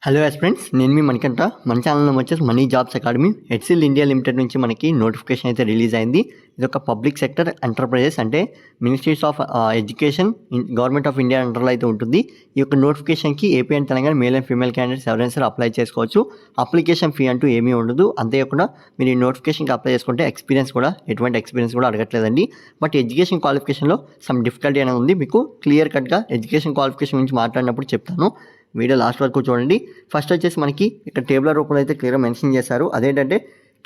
Hello friends, నేను మీ మణికంఠ. మన channel వచ్చేసి money jobs academy HCL India limited నుంచి మనకి నోటిఫికేషన్ అయితే రిలీజ్ అయింది. ఇది ఒక పబ్లిక్ సెక్టర్ ఎంటర్ప్రైజెస్ అంటే ministries of education government of India అండర్లో అయితే ఉంటుంది. ఈ యొక్క నోటిఫికేషన్కి AP and Telangana male and female candidates ఎవరైనా సరే అప్లై చేసుకోవచ్చు. అప్లికేషన్ ఫీ అంటూ ఏమీ ఉండదు. అంతేకాకుండా మీరు ఈ నోటిఫికేషన్కి అప్లై చేసుకుంటే ఎటువంటి ఎక్స్పీరియన్స్ కూడా అడగట్లేదండి. బట్ ఎడ్యుకేషన్ క్వాలిఫికేషన్లో సమ్ డిఫికల్టీ అనేది ఉంది. మీకు క్లియర్ కట్గా ఎడ్యుకేషన్ క్వాలిఫికేషన్ గురించి మాట్లాడినప్పుడు చెప్తాను. వీడియో లాస్ట్ వరకు చూడండి. ఫస్ట్ వచ్చేసి మనకి ఇక్కడ టేబుల్ రూపంలో అయితే క్లియర్గా మెన్షన్ చేశారు. అదేంటంటే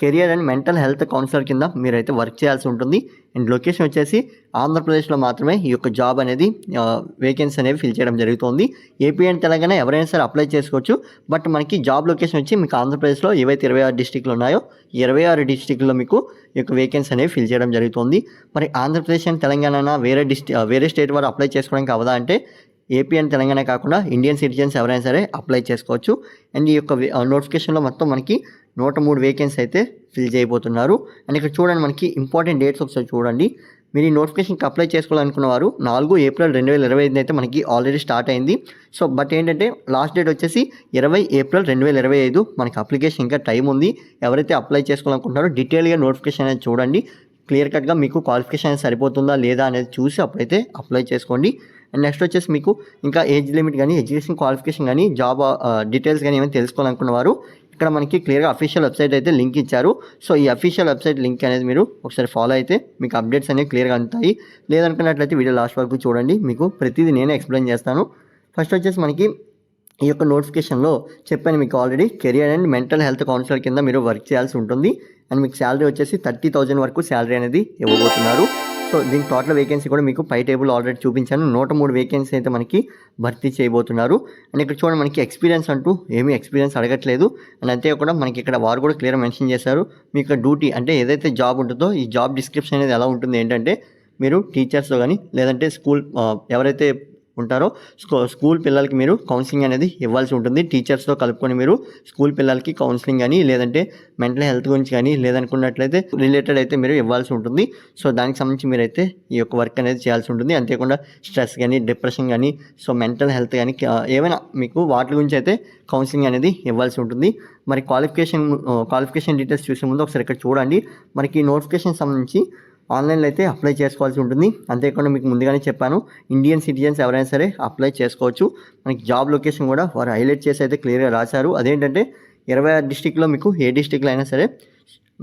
career and mental health councillor కింద మీరైతే వర్క్ చేయాల్సి ఉంటుంది. అండ్ లొకేషన్ వచ్చేసి ఆంధ్రప్రదేశ్లో మాత్రమే ఈ యొక్క జాబ్ అనేది వేకెన్సీ అనేవి ఫిల్ చేయడం జరుగుతుంది. ఏపీ అండ్ తెలంగాణ ఎవరైనా సరే అప్లై చేసుకోవచ్చు. బట్ మనకి జాబ్ లొకేషన్ వచ్చి మీకు ఆంధ్రప్రదేశ్లో ఏవైతే 26 డిస్టిక్లు ఉన్నాయో 26 డిస్టిక్లో మీకు ఈ యొక్క వేకెన్సీ అనేవి ఫిల్ చేయడం జరుగుతుంది. మరి ఆంధ్రప్రదేశ్ అండ్ తెలంగాణ వేరే స్టేట్ వారు అప్లై చేసుకోవడానికి అవదా అంటే ఏపీ అండ్ తెలంగాణ కాకుండా ఇండియన్ సిటిజన్స్ ఎవరైనా సరే అప్లై చేసుకోవచ్చు. అండ్ ఈ యొక్క నోటిఫికేషన్లో మొత్తం మనకి 103 వేకెన్సీ అయితే ఫిల్ చేయబోతున్నారు. అండ్ ఇక్కడ చూడండి, మనకి ఇంపార్టెంట్ డేట్స్ ఒకసారి చూడండి. మీరు ఈ నోటిఫికేషన్కి అప్లై చేసుకోవాలనుకున్న వారు 4 ఏప్రిల్ 2025 అయితే మనకి ఆల్రెడీ స్టార్ట్ అయింది. సో బట్ ఏంటంటే లాస్ట్ డేట్ వచ్చేసి 20 ఏప్రిల్ 2025. మనకి అప్లికేషన్ ఇంకా టైం ఉంది. ఎవరైతే అప్లై చేసుకోవాలనుకుంటున్నారో డీటెయిల్గా నోటిఫికేషన్ అనేది చూడండి. క్లియర్ కట్గా మీకు క్వాలిఫికేషన్ అనేది సరిపోతుందా లేదా అనేది చూసి అప్పుడైతే అప్లై చేసుకోండి. అండ్ నెక్స్ట్ వచ్చేసి మీకు ఇంకా ఏజ్ లిమిట్ కానీ ఎడ్యుకేషన్ క్వాలిఫికేషన్ కానీ జాబ్ డీటెయిల్స్ కానీ ఏమైనా తెలుసుకోవాలనుకున్నవారు ఇక్కడ మనకి క్లియర్గా అఫీషియల్ వెబ్సైట్ అయితే లింక్ ఇచ్చారు. సో ఈ అఫీషియల్ వెబ్సైట్ లింక్ అనేది మీరు ఒకసారి ఫాలో అయితే మీకు అప్డేట్స్ అనేవి క్లియర్గా అందుతాయి. లేదనుకున్నట్లయితే వీడియో లాస్ట్ వరకు చూడండి, మీకు ప్రతిదీ నేనే ఎక్స్ప్లెయిన్ చేస్తాను. ఫస్ట్ వచ్చేసి మనకి ఈ యొక్క నోటిఫికేషన్లో చెప్పాను మీకు already, career and mental health councillor కింద మీరు వర్క్ చేయాల్సి ఉంటుంది. అండ్ మీకు శాలరీ వచ్చేసి 30,000 వరకు శాలరీ అనేది ఇవ్వబోతున్నారు. సో దీని టోటల్ వేకెన్సీ కూడా మీకు పై టేబుల్ ఆల్రెడీ చూపించాను. 103 వేకెన్సీ అయితే మనకి భర్తీ చేయబోతున్నారు. అండ్ ఇక్కడ చూడండి, మనకి ఎక్స్పీరియన్స్ అంటూ ఏమీ ఎక్స్పీరియన్స్ అడగట్లేదు. అండ్ అంతేకాకుండా మనకి ఇక్కడ వారు కూడా క్లియర్ మెన్షన్ చేశారు. మీకు డ్యూటీ అంటే ఏదైతే జాబ్ ఉంటుందో ఈ జాబ్ డిస్క్రిప్షన్ అనేది ఎలా ఉంటుంది ఏంటంటే, మీరు టీచర్స్లో కానీ లేదంటే స్కూల్ ఎవరైతే ఉంటారో స్కూల్ పిల్లలకి మీరు కౌన్సిలింగ్ అనేది ఇవ్వాల్సి ఉంటుంది. టీచర్స్తో కలుపుకొని మీరు స్కూల్ పిల్లలకి కౌన్సిలింగ్ కానీ లేదంటే మెంటల్ హెల్త్ గురించి కానీ లేదనుకున్నట్లయితే రిలేటెడ్ అయితే మీరు ఇవ్వాల్సి ఉంటుంది. సో దానికి సంబంధించి మీరైతే ఈ యొక్క వర్క్ అనేది చేయాల్సి ఉంటుంది. అంతేకాకుండా స్ట్రెస్ కానీ డిప్రెషన్ కానీ సో మెంటల్ హెల్త్ కానీ ఏమైనా మీకు వాటి గురించి అయితే కౌన్సిలింగ్ అనేది ఇవ్వాల్సి ఉంటుంది. మరి క్వాలిఫికేషన్ డీటెయిల్స్ చూసే ముందు ఒకసారి ఇక్కడ చూడండి. మనకి నోటిఫికేషన్ సంబంధించి ఆన్లైన్లో అయితే అప్లై చేసుకోవాల్సి ఉంటుంది. అంతేకాకుండా మీకు ముందుగానే చెప్పాను, ఇండియన్ సిటిజన్స్ ఎవరైనా సరే అప్లై చేసుకోవచ్చు. మనకి జాబ్ లొకేషన్ కూడా వారు హైలైట్ చేసి అయితే క్లియర్గా రాశారు. అదేంటంటే 26 డిస్టిక్లో మీకు ఏ డిస్టిక్లో అయినా సరే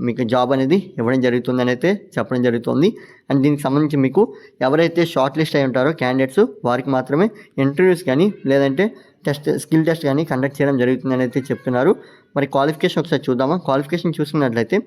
మీకు జాబ్ అనేది ఇవ్వడం జరుగుతుందని అయితే చెప్పడం జరుగుతుంది. అండ్ దీనికి సంబంధించి మీకు ఎవరైతే షార్ట్ లిస్ట్ అయి ఉంటారో క్యాండిడేట్స్ వారికి మాత్రమే ఇంటర్వ్యూస్ కానీ లేదంటే స్కిల్ టెస్ట్ కానీ కండక్ట్ చేయడం జరుగుతుందని అయితే చెప్తున్నారు. మరి క్వాలిఫికేషన్ ఒకసారి చూద్దామా. క్వాలిఫికేషన్ చూసుకున్నట్లయితే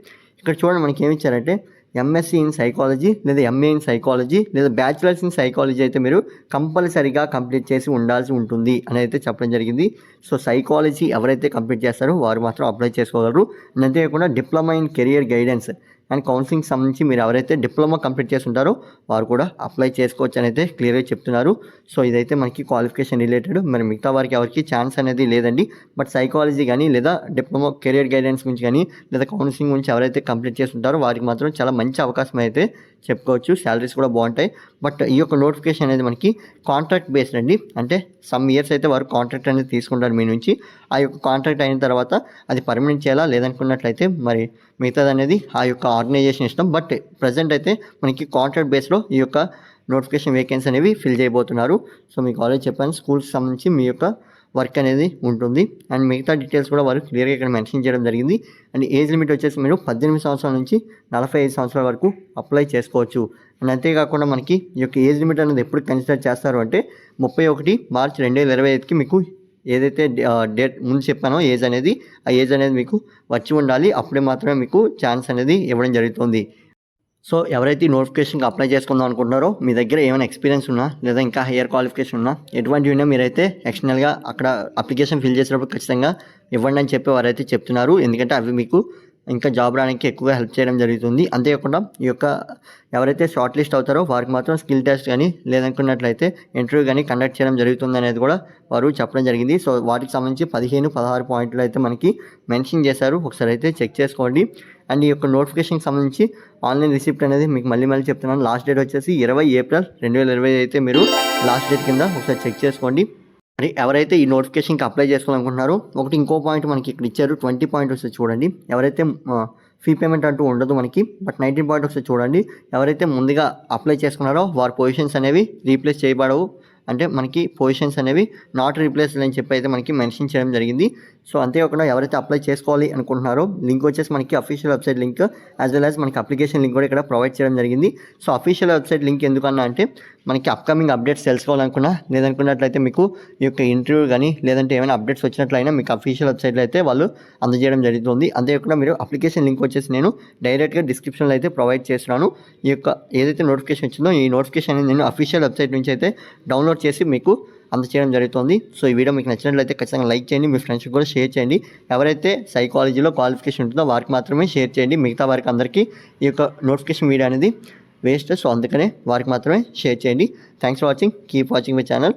ఇక్కడ చూడండి, మనకి ఏమి ఇచ్చారంటే ఎంఎస్సీ ఇన్ సైకాలజీ లేదా ఎంఏ ఇన్ సైకాలజీ లేదా బ్యాచిలర్స్ ఇన్ సైకాలజీ అయితే మీరు కంపల్సరీగా కంప్లీట్ చేసి ఉండాల్సి ఉంటుంది అని అయితే చెప్పడం జరిగింది. సో సైకాలజీ ఎవరైతే కంప్లీట్ చేస్తారో వారు మాత్రం అప్లై చేసుకోగలరు. అంతేకాకుండా diploma in career guidance and counselling సంబంధించి మీరు ఎవరైతే డిప్లొమా కంప్లీట్ చేసి ఉంటారో వారు కూడా అప్లై చేసుకోవచ్చు అని అయితే క్లియర్గా చెప్తున్నారు. సో ఇదైతే మనకి క్వాలిఫికేషన్ రిలేటెడ్. మరి మిగతా వారికి ఎవరికి ఛాన్స్ అనేది లేదండి. బట్ సైకాలజీ కానీ లేదా డిప్లొమా కెరియర్ గైడెన్స్ గురించి కానీ లేదా కౌన్సిలింగ్ గురించి ఎవరైతే కంప్లీట్ చేసి ఉంటారో వారికి మాత్రం చాలా మంచి అవకాశం అయితే చెప్పుకోవచ్చు. శాలరీస్ కూడా బాగుంటాయి. బట్ ఈ యొక్క నోటిఫికేషన్ అనేది మనకి కాంట్రాక్ట్ బేస్డ్ అండి. అంటే సమ్ ఇయర్స్ అయితే వారు కాంట్రాక్ట్ అనేది తీసుకుంటారు మీ నుంచి. ఆ యొక్క కాంట్రాక్ట్ అయిన తర్వాత అది పర్మనెంట్ చేయాలా లేదనుకున్నట్లయితే మరి మిగతాది అనేది ఆ యొక్క ఆర్గనైజేషన్ ఇష్టం. బట్ ప్రజెంట్ అయితే మనకి కాంట్రాక్ట్ బేస్లో ఈ యొక్క నోటిఫికేషన్ వేకెన్సీ అనేవి ఫిల్ చేయబోతున్నారు. సో మీకు ఆల్రెడీ చెప్పాను, స్కూల్కి సంబంధించి మీ యొక్క వర్క్ అనేది ఉంటుంది. అండ్ మిగతా డీటెయిల్స్ కూడా వారు క్లియర్గా ఇక్కడ మెన్షన్ చేయడం జరిగింది. అండ్ ఏజ్ లిమిట్ వచ్చేసి మీరు 18 సంవత్సరాల నుంచి 45 సంవత్సరాల వరకు అప్లై చేసుకోవచ్చు. అండ్ అంతేకాకుండా మనకి ఈ యొక్క ఏజ్ లిమిట్ అనేది ఎప్పుడు కన్సిడర్ చేస్తారు అంటే 31 మార్చి 2025కి మీకు ఏదైతే డేట్ ముందు చెప్పానో ఏజ్ అనేది ఆ ఏజ్ అనేది మీకు వచ్చి ఉండాలి. అప్పుడే మాత్రమే మీకు ఛాన్స్ అనేది ఇవ్వడం జరుగుతుంది. సో ఎవరైతే ఈ నోటిఫికేషన్కి అప్లై చేసుకుందాం అనుకుంటున్నారో మీ దగ్గర ఏమైనా ఎక్స్పీరియన్స్ ఉన్నా లేదా ఇంకా హైయర్ క్వాలిఫికేషన్ ఉన్నా ఎటువంటివి ఉన్నా మీరైతే ఎక్స్టర్నల్గా అక్కడ అప్లికేషన్ ఫిల్ చేసేటప్పుడు ఖచ్చితంగా ఇవ్వండి అని చెప్పి వారైతే చెప్తున్నారు. ఎందుకంటే అవి మీకు ఇంకా జాబ్ రావడానికి ఎక్కువగా హెల్ప్ చేయడం జరుగుతుంది. అంతేకాకుండా ఈ యొక్క ఎవరైతే షార్ట్ లిస్ట్ అవుతారో వారికి మాత్రం స్కిల్ టెస్ట్ కానీ లేదనుకున్నట్లయితే ఇంటర్వ్యూ కానీ కండక్ట్ చేయడం జరుగుతుంది అనేది కూడా వారు చెప్పడం జరిగింది. సో వాటికి సంబంధించి 15-16 పాయింట్లు అయితే మనకి మెన్షన్ చేశారు. ఒకసారి అయితే చెక్ చేసుకోండి. అండ్ ఈ యొక్క నోటిఫికేషన్కి సంబంధించి ఆన్లైన్ రిసిప్ట్ అనేది మీకు మళ్ళీ చెప్తున్నాను. లాస్ట్ డేట్ వచ్చేసి 20 ఏప్రిల్ 2025 అయితే మీరు లాస్ట్ డేట్ కింద ఒకసారి చెక్ చేసుకోండి. మరి ఎవరైతే ఈ నోటిఫికేషన్కి అప్లై చేసుకోవాలనుకుంటున్నారో ఒకటి ఇంకో పాయింట్ మనకి ఇక్కడ ఇచ్చారు 20 పాయింట్ వస్తుంది చూడండి. ఎవరైతే ఫీ పేమెంట్ అంటూ ఉండదు మనకి, బట్ 19 పాయింట్ వస్తుంది చూడండి. ఎవరైతే ముందుగా అప్లై చేసుకున్నారో వారి పొజిషన్స్ అనేవి రీప్లేస్ చేయబడవు, అంటే మనకి పొజిషన్స్ అనేవి నాట్ రీప్లేస్డ్ అని చెప్పి అయితే మనకి మెన్షన్ చేయడం జరిగింది. సో అంతేకాకుండా ఎవరైతే అప్లై చేసుకోవాలి అనుకుంటున్నారో లింక్ వచ్చేసి మనకి official website link as well as మనకి అప్లికేషన్ లింక్ కూడా ఇక్కడ ప్రొవైడ్ చేయడం జరిగింది. సో అఫీషియల్ వెబ్సైట్ లింక్ ఎందుకన్నా అంటే మనకి అప్కమింగ్ అప్డేట్స్ తెలుసుకోవాలనుకున్నా లేదనుకున్నట్లయితే మీకు ఈ యొక్క ఇంటర్వ్యూ కానీ లేదంటే ఏమైనా అప్డేట్స్ వచ్చినట్లయినా మీకు అఫీషియల్ వెబ్సైట్లో అయితే వాళ్ళు అందజేయడం జరుగుతుంది. అంతేకాకుండా మీరు అప్లికేషన్ లింక్ వచ్చేసి నేను డైరెక్ట్గా డిస్క్రిప్షన్లో అయితే ప్రొవైడ్ చేస్తున్నాను. ఈ యొక్క ఏదైతే నోటిఫికేషన్ వచ్చిందో ఈ నోటిఫికేషన్ అనేది నేను అఫీషియల్ వెబ్సైట్ నుంచి అయితే డౌన్లోడ్ చేసి మీకు అందచేయడం జరుగుతుంది. సో ఈ వీడియో మీకు నచ్చినట్లయితే ఖచ్చితంగా లైక్ చేయండి, మీ ఫ్రెండ్స్కి కూడా షేర్ చేయండి. ఎవరైతే సైకాలజీలో క్వాలిఫికేషన్ ఉంటుందో వారికి మాత్రమే షేర్ చేయండి, మిగతా వారికి అందరికీ ఈ యొక్క నోటిఫికేషన్ వీడియో అనేది వేస్ట్. సో అందుకనే వారికి మాత్రమే షేర్ చేయండి. Thanks for watching, keep watching my channel.